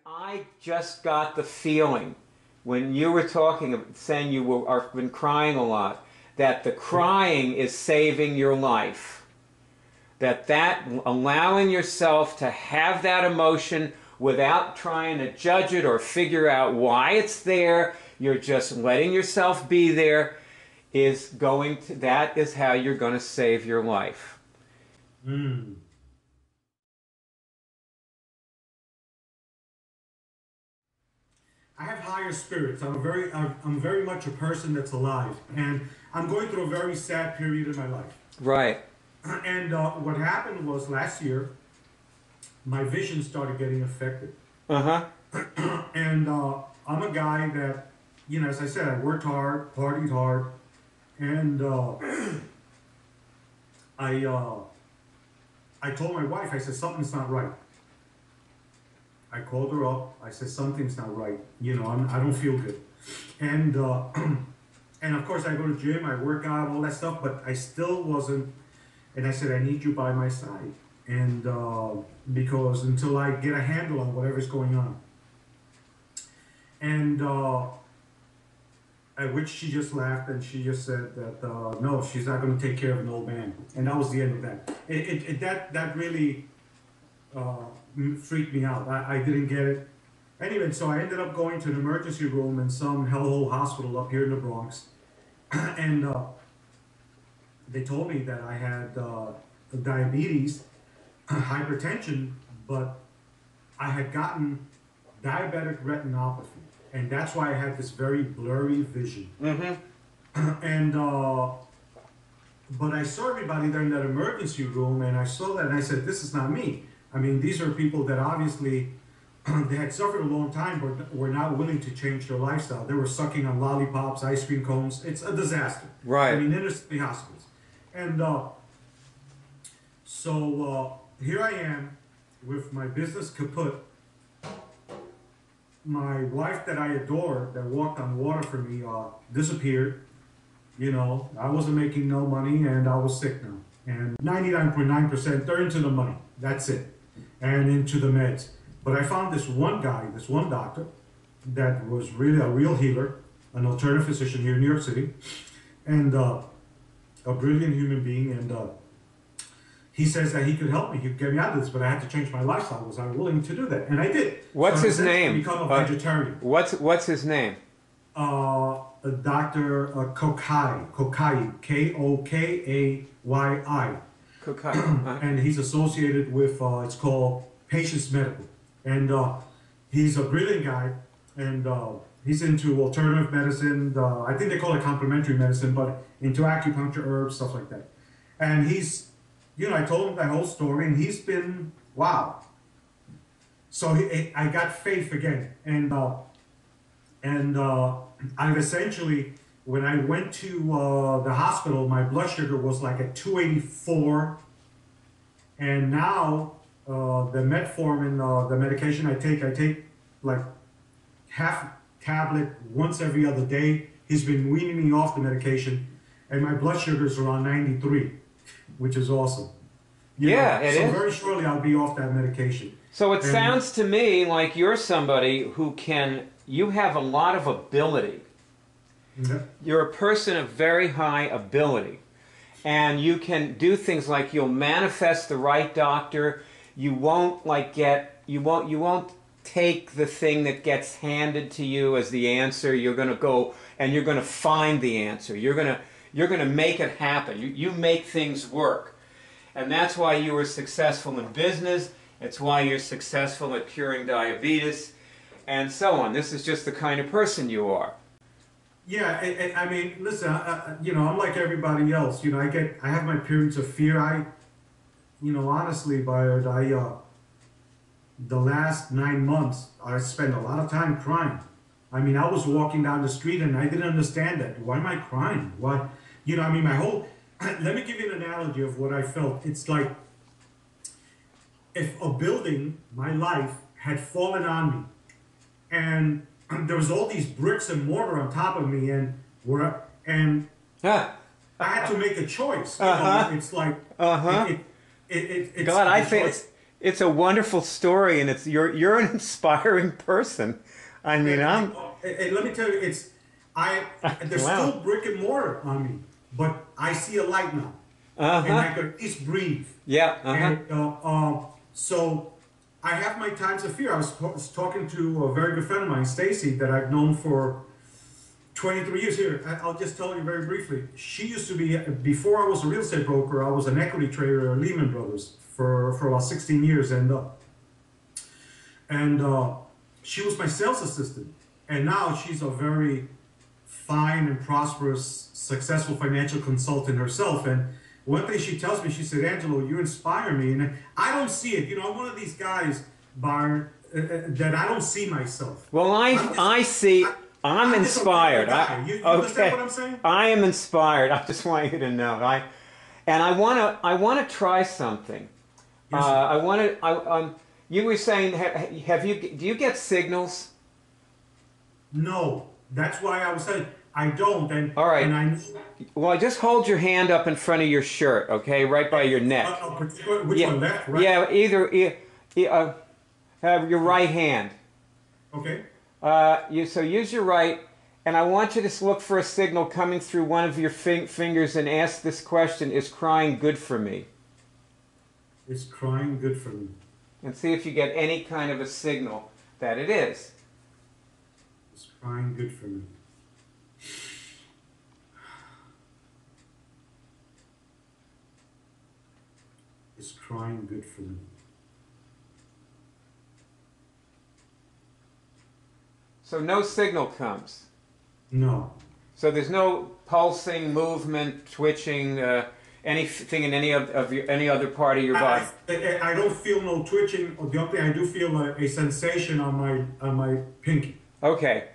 I just got the feeling when you were talking, saying you have been crying a lot, that the crying is saving your life. That allowing yourself to have that emotion without trying to judge it or figure out why it's there, you're just letting yourself be there, that is how you're going to save your life. Mm. I have higher spirits. I'm very much a person that's alive, and I'm going through a very sad period in my life. Right. And what happened was last year, my vision started getting affected. Uh-huh. And I'm a guy that, you know, as I said, I worked hard, partied hard, and I told my wife, I said, something's not right. I called her up. I said, something's not right. You know, I don't feel good. And of course, I go to gym, I work out, all that stuff, but I still wasn't. And I said, I need you by my side. And because until I get a handle on whatever's going on. And at which she just laughed and she just said that, no, she's not going to take care of an old man. And that was the end of that. That really freaked me out. I didn't get it. Anyway, so I ended up going to an emergency room in some hellhole hospital up here in the Bronx. And they told me that I had diabetes, hypertension, but I had gotten diabetic retinopathy. And that's why I had this very blurry vision. Mm-hmm. And but I saw everybody there in that emergency room, and I saw that, and I said, this is not me. I mean, these are people that obviously they had suffered a long time, but were not willing to change their lifestyle. They were sucking on lollipops, ice cream cones. It's a disaster. Right. I mean, inner city hospitals. And so here I am with my business kaput. My wife that I adored, that walked on water for me, disappeared. You know, I wasn't making no money, and I was sick now. And 99.9%, they're into the money. That's it. And into the meds. But I found this one guy, this one doctor, that was really a real healer, an alternative physician here in New York City, and a brilliant human being. And he says that he could help me, he could get me out of this, but I had to change my lifestyle. Was I willing to do that? And I did. What's his name? Become a vegetarian. What's his name? Dr. Kokai, Kokai. Kokai. And he's associated with, it's called Patients Medical. And he's a brilliant guy, and he's into alternative medicine. I think they call it complementary medicine, but into acupuncture, herbs, stuff like that. And he's, you know, I told him that whole story, and he's been, wow. So I got faith again. And I've essentially, when I went to the hospital, my blood sugar was like at 284. And now the metformin, the medication I take like half tablet once every other day. He's been weaning me off the medication, and my blood sugar is around 93, which is awesome. Yeah, it is. So very shortly I'll be off that medication. So it sounds to me like you're somebody who you have a lot of ability. Yeah. You're a person of very high ability. And you can do things like you'll manifest the right doctor. You won't you won't take the thing that gets handed to you as the answer. You're going to go and you're going to find the answer. You're going to make it happen. You make things work. And that's why you were successful in business. It's why you're successful at curing diabetes and so on. This is just the kind of person you are. Yeah, I mean, listen, you know, I'm like everybody else. You know, I have my periods of fear. You know, honestly, Bayard, the last 9 months, I spent a lot of time crying. I mean, I was walking down the street and I didn't understand that. Why am I crying? Why? You know, I mean, let me give you an analogy of what I felt. It's like if a building, my life, had fallen on me, and there was all these bricks and mortar on top of me, and I had to make a choice. You know, it's like God, I think it's a wonderful story, and you're an inspiring person. I mean, and let me tell you, there's wow. still brick and mortar on me, but I see a light now, Uh-huh. and I can at least breathe. Yeah. And so I have my times of fear. I was talking to a very good friend of mine, Stacy, that I've known for 23 years. Here, I'll just tell you very briefly. She used to be, before I was a real estate broker, I was an equity trader at Lehman Brothers for about 16 years, and she was my sales assistant, and now she's a very fine and prosperous, successful financial consultant herself. And one thing she tells me, she said, "Angelo, you inspire me." And I don't see it. You know, I'm one of these guys, Byron, that I don't see myself. Well, I'm inspired. You understand what I'm saying? I am inspired. I just want you to know. I want to try something. Yes, you were saying, do you get signals? No, that's why I was saying I don't. And all right. And well, just hold your hand up in front of your shirt, okay, right by your neck. Which one, left, right? Yeah, have your right hand. Okay. So use your right, and I want you to look for a signal coming through one of your fingers and ask this question: is crying good for me? Is crying good for me? And see if you get any kind of a signal that it is. Is crying good for me? Is crying good for me? So no signal comes? No. So there's no pulsing, movement, twitching, anything in any other part of your body? I don't feel no twitching. The only thing I do feel a sensation on my pinky. Okay.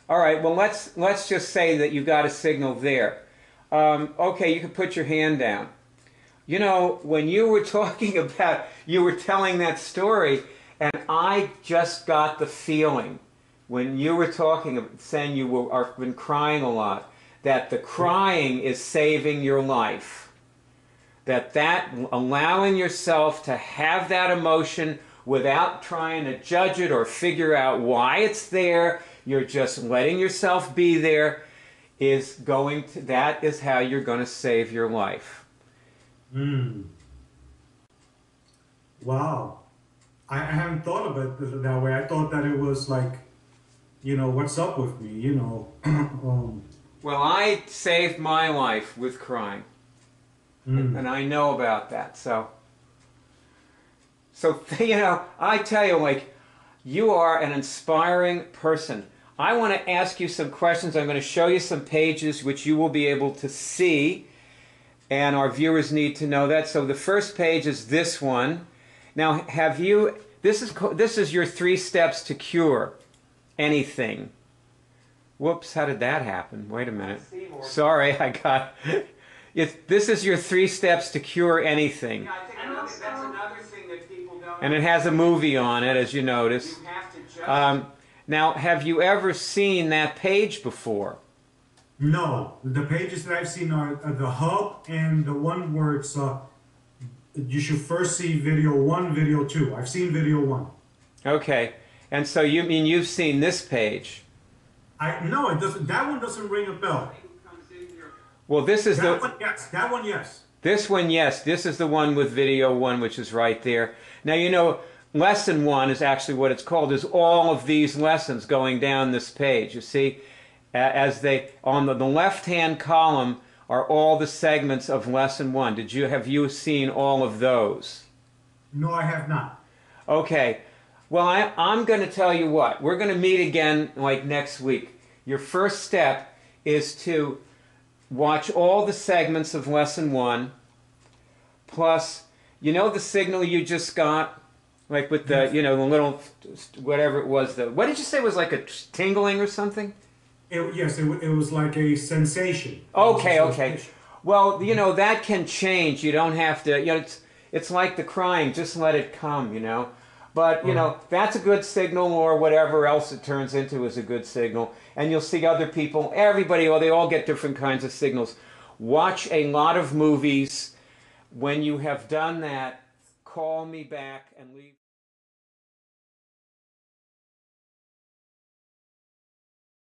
All right. Well, let's just say that you got a signal there. Okay, you can put your hand down. You know, when you were talking about, you were telling that story, and I just got the feeling when you were talking, saying you have been crying a lot, that the crying is saving your life. That allowing yourself to have that emotion without trying to judge it or figure out why it's there, you're just letting yourself be there, that is how you're going to save your life. Wow. I haven't thought about it that way. I thought that it was like, you know, what's up with me, you know. Well, I saved my life with crying. And I know about that. So, you know, I tell you, like, you are an inspiring person. I want to ask you some questions. I'm going to show you some pages which you will be able to see, and our viewers need to know that. So the first page is this one. Now, this is your 3 steps to cure anything. Whoops, how did that happen? Wait a minute. Sorry, this is your 3 steps to cure anything. Yeah, I think that's another thing that people don't. And it has a movie on it, as you notice. You have to just... Now, have you ever seen that page before? No. The pages that I've seen are the hub and the one where it's, you should first see video 1, video 2. I've seen video 1. Okay. And so you mean you've seen this page? No, it doesn't. That one doesn't ring a bell. Well, this is that one, yes. That one, yes. This one, yes. This is the one with video 1, which is right there. Now, you know, lesson 1 is actually what it's called, is all of these lessons going down this page. You see, on the left-hand column are all the segments of lesson 1. Have you seen all of those? No, I have not. Okay. Well, I'm going to tell you what. We're going to meet again like next week. Your first step is to watch all the segments of lesson 1, plus, you know the signal you just got? Like with the, you know, the little, whatever it was, what did you say was like a tingling or something? Yes, it was like a sensation. Okay. Well, you know, that can change. You don't have to, you know, it's like the crying. Just let it come, you know. But, you know, that's a good signal, or whatever else it turns into is a good signal. And you'll see other people, everybody, they all get different kinds of signals. Watch a lot of movies. When you have done that, call me back and leave